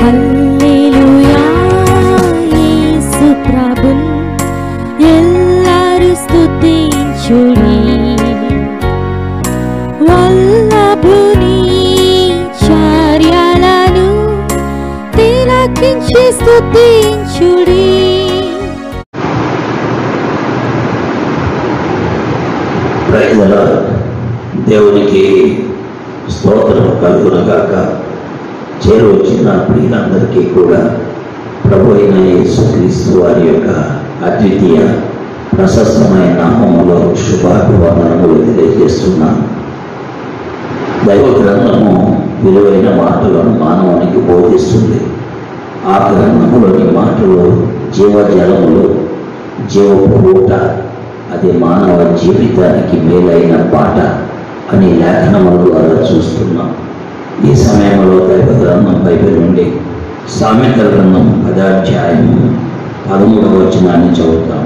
హల్లెలూయా యేసు ప్రభున్ ఎల్లరు స్తుతించుడి వల్లభుని చర్యలను తిలకించి స్తుతించుడి. దేవునికి స్తోత్రం కలుగునగాక. చేరువచ్చిన ప్రియులందరికీ కూడా ప్రభు అయిన యేసుక్రీస్తు వారి యొక్క అద్వితీయ ప్రశస్తమైన నామములో శుభాభివందనములు తెలియజేస్తున్నాను. దైవ గ్రంథము విలువైన మాటలను మానవునికి బోధిస్తుంది. ఆ గ్రంథములోని మాటలు జీవజలములు, జీవపు ఊట, అది మానవ జీవితానికి మేలైన పాట అని లేఖనముల ద్వారా చూస్తున్నాం. ఈ సమయంలో దైవ గ్రంథం బైబిల్ నుండి సామెతల గ్రంథం 10వ అధ్యాయము 13వ వచనాన్ని చదువుతాం.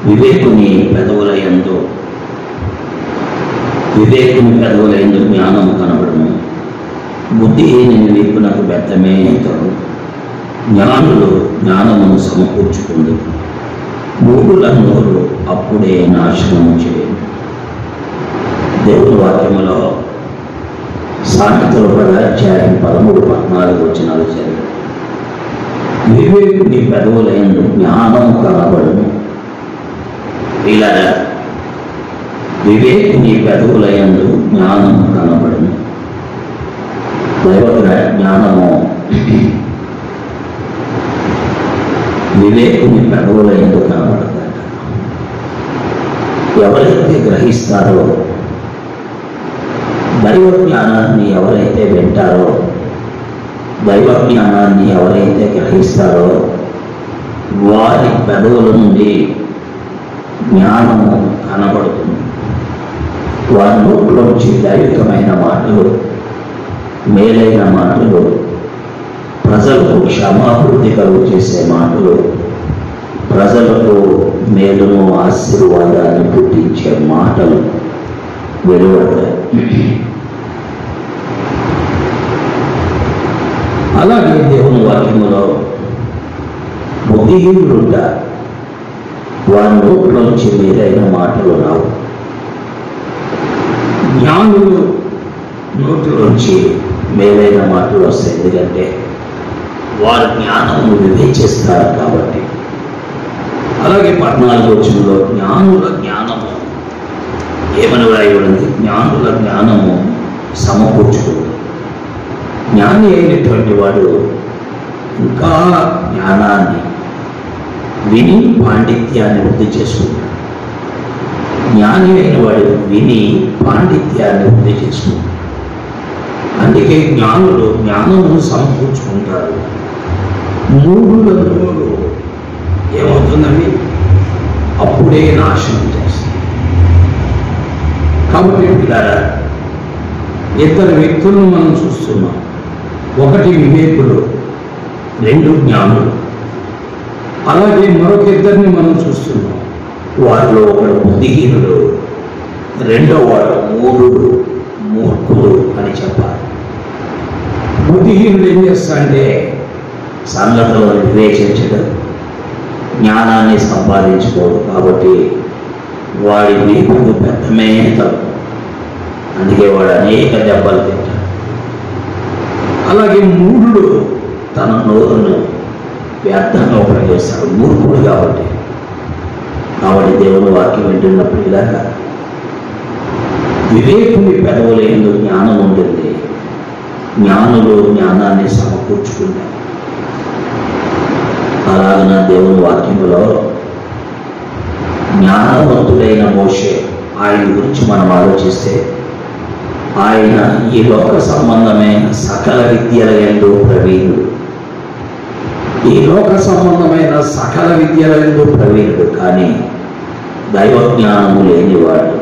వివేకుని పెదవులయందు జ్ఞానం కనబడును, బుద్ధిహీనుని వీపునకు బెత్తమే తడు. జ్ఞానులు జ్ఞానమును సమకూర్చుకుంది, మూఢుల నోరు అప్పుడే నాశనము చేయను. దేవుని వాక్యములో సామెతల 10వ అధ్యాయం 13-14 వచనాలు చదివారు. వివేకుని పెదవులయందు జ్ఞానం కనబడును. ఇలా వివేకుని పెదవులయందు జ్ఞానం కనబడును. దైవ జ్ఞానము వివేకుని పెదవులయందు కనబడతాడు. ఎవరైతే గ్రహిస్తారో, దైవ జ్ఞానాన్ని ఎవరైతే వింటారో, దైవ జ్ఞానాన్ని ఎవరైతే గ్రహిస్తారో వారి పెదవుల నుండి జ్ఞానము కనబడుతుంది. వారి నోట్లోంచి దైవికమైన మాటలు, మేలైన మాటలు, ప్రజలకు క్షమాభివృద్ధి కలుగు చేసే మాటలు, ప్రజలకు మేలును ఆశీర్వాదాన్ని పుట్టించే మాటలు వెలువడతాయి. అలాగే దేవుని వాక్యములో బుద్ధిహీనులుంట, వారి నోట్లోంచి మేలైన మాటలు రావు. జ్ఞానులు నోట్లోంచి మేలైన మాటలు వస్తాయి, ఎందుకంటే వారు జ్ఞానమును వివేచిస్తారు కాబట్టి. అలాగే 14వ వచనంలో జ్ఞానుల జ్ఞానము ఏమని వ్రాయబడింది? జ్ఞానుల జ్ఞానము సమకూర్చుకుంది. జ్ఞాని అయినటువంటి వాడు ఇంకా జ్ఞానాన్ని విని పాండిత్యాన్ని వృద్ధి చేసుకుంటాడు. జ్ఞాని అయిన వాడు విని పాండిత్యాన్ని వృద్ధి చేసుకుంటాడు. అందుకే జ్ఞానులు జ్ఞానమును సమకూర్చుకుంటారు. మూఢుల నోరు ఏమవుతుందండి? అప్పుడే నాశనం చేస్తుంది. కాబట్టి పిల్లారా, ఇద్దరు వ్యక్తులను మనం చూస్తున్నాం. ఒకటి వివేకుడు, 2 జ్ఞానులు. అలాగే మరొక ఇద్దరిని మనం చూస్తున్నాం. వారిలో ఒకడు బుద్ధిహీనుడు, రెండో వాడు మూర్ఖుడు అని చెప్పాలి. బుద్ధిహీనుడు ఏం చేస్తాడంటే సంగతులను వివేచించడు, జ్ఞానాన్ని సంపాదించుకోడు. కాబట్టి వాడి వీపుకు బెత్తమే తప్పు. అందుకే వాడు అనేక దెబ్బలు తింటాడు. అలాగే మూఢుడు తన నోరును వ్యర్థంగా ఉపయోగిస్తాడు, మూర్ఖుడు కాబట్టి. దేవుని వాక్యం వింటున్నప్పుడు ఇలాగా వివేకుని పెదవులందు జ్ఞానం ఉంటుంది, జ్ఞానులు జ్ఞానాన్ని సమకూర్చుకుంటారు. అలాగన దేవుని వాక్యములో జ్ఞానవంతుడైన మోషే, ఆయన గురించి మనం ఆలోచిస్తే ఆయన ఈ లోక సంబంధమైన సకల విద్యల యందు ప్రవీణుడు. ఈ లోక సంబంధమైన సకల విద్యల యందు ప్రవీణుడు, కానీ దైవ జ్ఞానము లేనివాడు,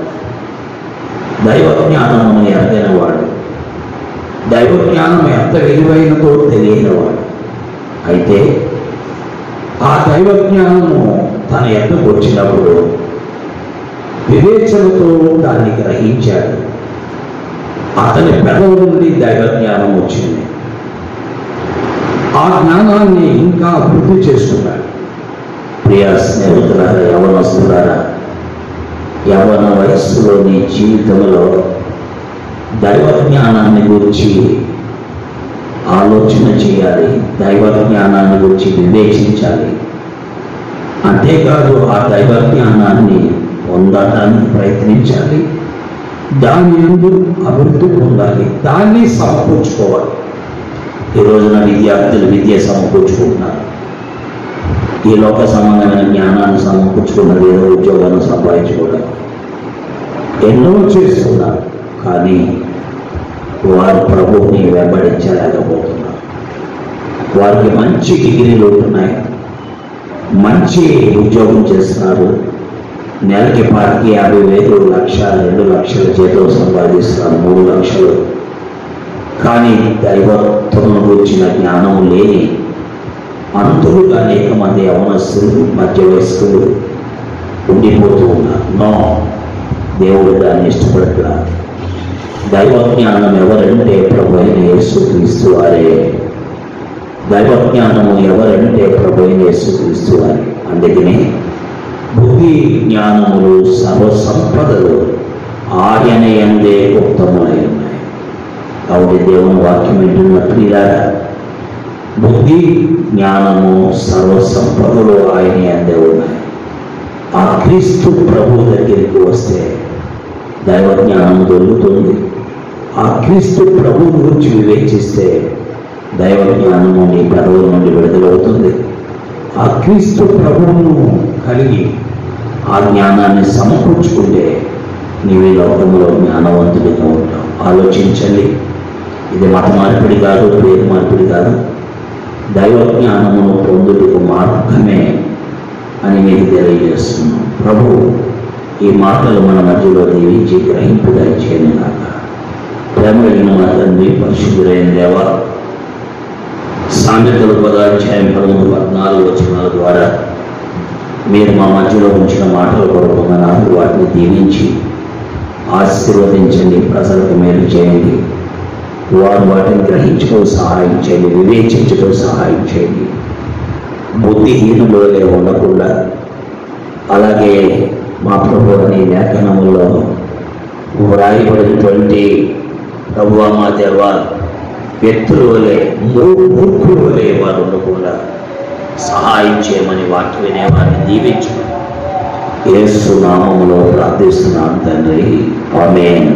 దైవ జ్ఞానమును ఎరగనివాడు, దైవ జ్ఞానం ఎంత విలువైనదో తెలియనివాడు. అయితే ఆ దైవ జ్ఞానము తన ఎద్దకు వచ్చినప్పుడు వివేచనతో దాన్ని గ్రహించాడు. అతని పెదవుల నుండి దైవ జ్ఞానం వచ్చింది. ఆ ఆ జ్ఞానాన్ని ఇంకా అభివృద్ధి చేస్తున్నాడు. ప్రియ స్నేహితులారా, యవనస్తులారా, యవన వయస్సులో నీ జీవితంలో దైవ జ్ఞానాన్ని గురించి ఆలోచన చేయాలి, దైవ జ్ఞానాన్ని గురించి వివేచించాలి. అంతేకాదు ఆ దైవ జ్ఞానాన్ని పొందడానికి ప్రయత్నించాలి, దాని యందు అభివృద్ధి పొందాలి, దాన్ని సమకూర్చుకోవాలి. ఈ రోజున విద్యార్థులు విద్య సమకూర్చుకుంటున్నారు. ఈ లోక సంబంధమైన జ్ఞానాన్ని సమకూర్చుకున్నది ఏదో ఉద్యోగాన్ని సంపాదించుకోవడం ఎన్నో చేస్తున్నారు. కానీ వారు ప్రభువుని వెంబడించలేకపోతున్నారు. వారికి మంచి డిగ్రీలు ఉంటున్నాయి, మంచి ఉద్యోగం చేస్తున్నారు, నెలకి 50,000 లక్ష 2 లక్షల జీతం సంపాదిస్తున్నారు, 3 లక్షలు. కానీ దైవత్వం గురించిన జ్ఞానం లేని అంతులుగా అనేక మంది యవనస్తులు మధ్య వయస్కులు ఉండిపోతూ ఉన్నారు. నో, దేవుడు దాన్ని ఇష్టపడతాడు. దైవ జ్ఞానం ఎవరంటే ప్రభు అయిన యేసుక్రీస్తు వారే. దైవ జ్ఞానము ఎవరంటే ప్రభు అయిన యేసుక్రీస్తు వారే. అందుకని బుద్ధి జ్ఞానములు సర్వసంపదలు ఆయన యందే గుప్తములై ఉన్నాయి. కాబట్టి దేవుని వాక్యం వింటున్నట్టు ఇలా బుద్ధి జ్ఞానము సర్వసంపదలు ఆయన యందే ఉన్నాయి. ఆ క్రీస్తు ప్రభు దగ్గరికి వస్తే దైవ జ్ఞానం దొరుకుతుంది. ఆ క్రీస్తు ప్రభు గురించి వివేచిస్తే దైవ జ్ఞానము నీ పెదవుల నుండి విడుదలవుతుంది. ఆ క్రీస్తు ప్రభువును కలిగి ఆ జ్ఞానాన్ని సమకూర్చుకుంటే నీవు ఈ లోకంలో జ్ఞానవంతుడిగా ఉంటావు. ఆలోచించండి. ఇది మత మార్పిడి కాదు, పేద మార్పిడి కాదు, దైవ జ్ఞానమును పొందుటకు మార్గమే అని మీకు తెలియజేస్తున్నాం. ప్రభు ఈ మాటలు మన మధ్యలో దీవించి గ్రహింపు దయచేయను కాక. ప్రేమ కలిగిన మా తండ్రి, పరిశుద్ధులైన దేవ, సామెతల 13-14 వచనాల ద్వారా మీరు మా మధ్యలో ఉంచిన మాటల కొరకు వందనాలు. వాటిని దీవించి ఆశీర్వదించండి, ప్రజలకు మేలు చేయండి. వారు వాటిని గ్రహించుకో సహాయం చేయండి, వివేచించుకో సహాయం చేయండి. బుద్ధిహీనులుగా ఉండకుండా, అలాగే మా ప్రభు అనే లేఖనములో వ్రాయబడినటువంటి ప్రభువా మా దేవ, వ్యక్తుల వలె మూర్ఖుల వలె వారు ఉండకుండా సహాయం చేయమని వాక్యం వినేవారిని దీవించు. యేసు నామములో ప్రార్థిస్తున్నాను తండ్రి, ఆమేన్.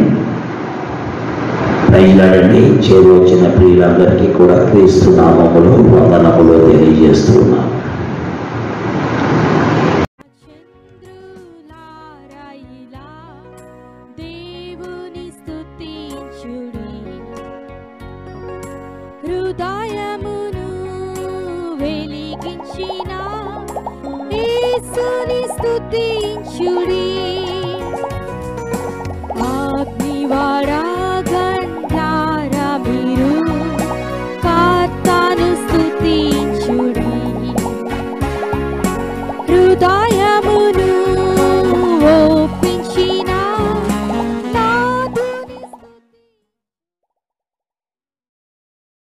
ప్రజలాడండి. చేరువచ్చిన ప్రియులందరికీ కూడా క్రీస్తు నామములో వందనములో తెలియజేస్తున్నాను. హృదయమును వెలిగించిన యేసుని స్తుతించుడి.